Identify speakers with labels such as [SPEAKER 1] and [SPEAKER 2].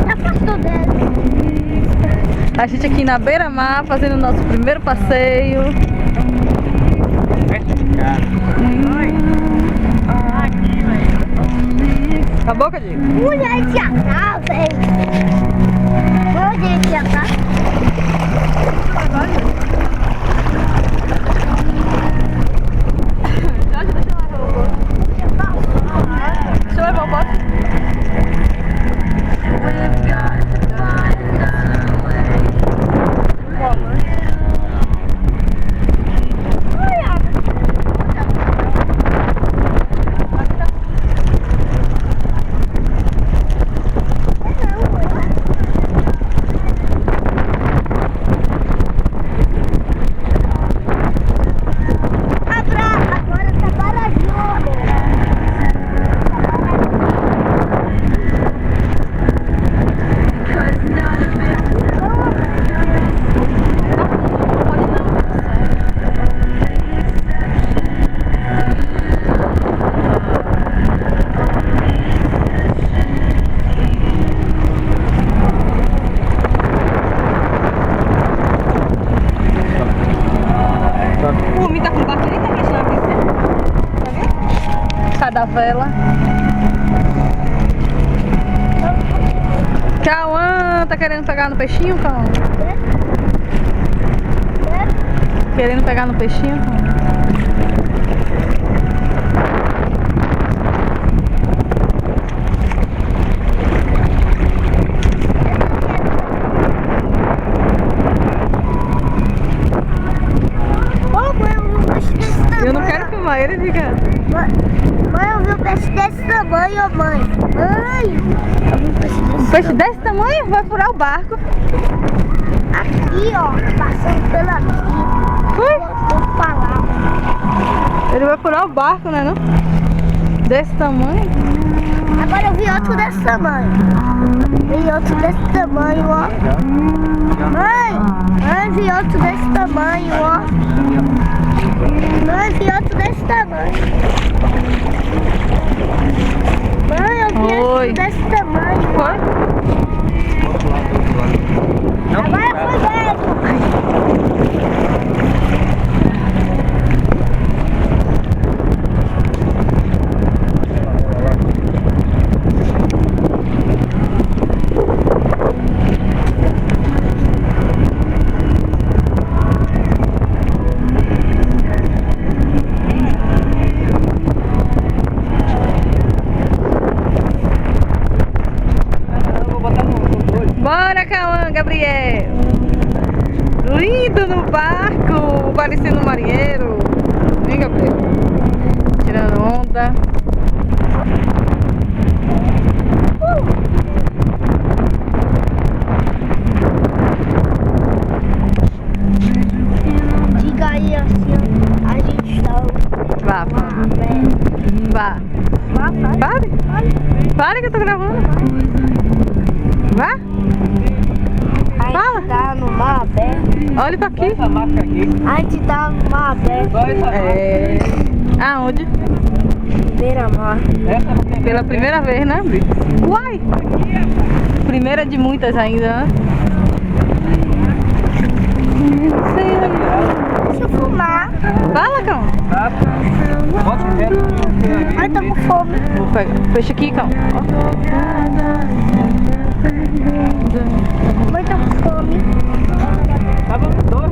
[SPEAKER 1] Já passou dela.
[SPEAKER 2] A gente aqui na beira-mar fazendo o nosso primeiro passeio. Acabou, Cadinho?
[SPEAKER 1] Mulher de cá, velho. Mulher de cá.
[SPEAKER 2] Deixa eu levar o bote.
[SPEAKER 1] Agora tá baratinho.
[SPEAKER 2] O homem tá com barco ali, tá mexendo na piscina. Tá vendo? Cada vela. Cauã, tá querendo pegar no peixinho, Cauã? Querendo pegar no peixinho, Cauã? Eu não quero filmar ele, fica.
[SPEAKER 1] Mãe, eu vi um peixe desse tamanho, mãe. Mãe, eu vi um peixe desse
[SPEAKER 2] Um peixe desse tamanho vai furar o barco.
[SPEAKER 1] aqui, ó, passando pela aqui.
[SPEAKER 2] Foi?
[SPEAKER 1] Vou falar.
[SPEAKER 2] Ele vai furar o barco, né, não? Desse tamanho.
[SPEAKER 1] Agora eu vi outro desse tamanho. Vi outro desse tamanho, ó. Mãe, vi outro desse tamanho, ó. Mãe, vi outro desse tamanho. Mãe, eu vi
[SPEAKER 2] Oi.
[SPEAKER 1] outro desse tamanho.
[SPEAKER 2] Foi?
[SPEAKER 1] Agora foi velho.
[SPEAKER 2] Bora, Cauã, Gabriel! Lindo no barco, parecendo um marinheiro. Vem, Gabriel. Tirando onda.
[SPEAKER 1] Diga aí assim, a gente tá.
[SPEAKER 2] Vá, vá. Pare. Pare que eu tô gravando. Vá.
[SPEAKER 1] A gente
[SPEAKER 2] Fala.
[SPEAKER 1] tá no mar aberto.
[SPEAKER 2] Olha pra aqui.
[SPEAKER 1] A gente tá no mar aberto.
[SPEAKER 2] É. Aonde?
[SPEAKER 1] Beira-mar.
[SPEAKER 2] Pela primeira vez, né? Uai! Primeira de muitas ainda, né?
[SPEAKER 1] Deixa eu fumar.
[SPEAKER 2] Fala, Cão.
[SPEAKER 1] Ai, tô com fome.
[SPEAKER 2] Vou pegar. Fecha aqui, Cão.
[SPEAKER 1] Mãe, tô com fome.
[SPEAKER 3] Tava no dois.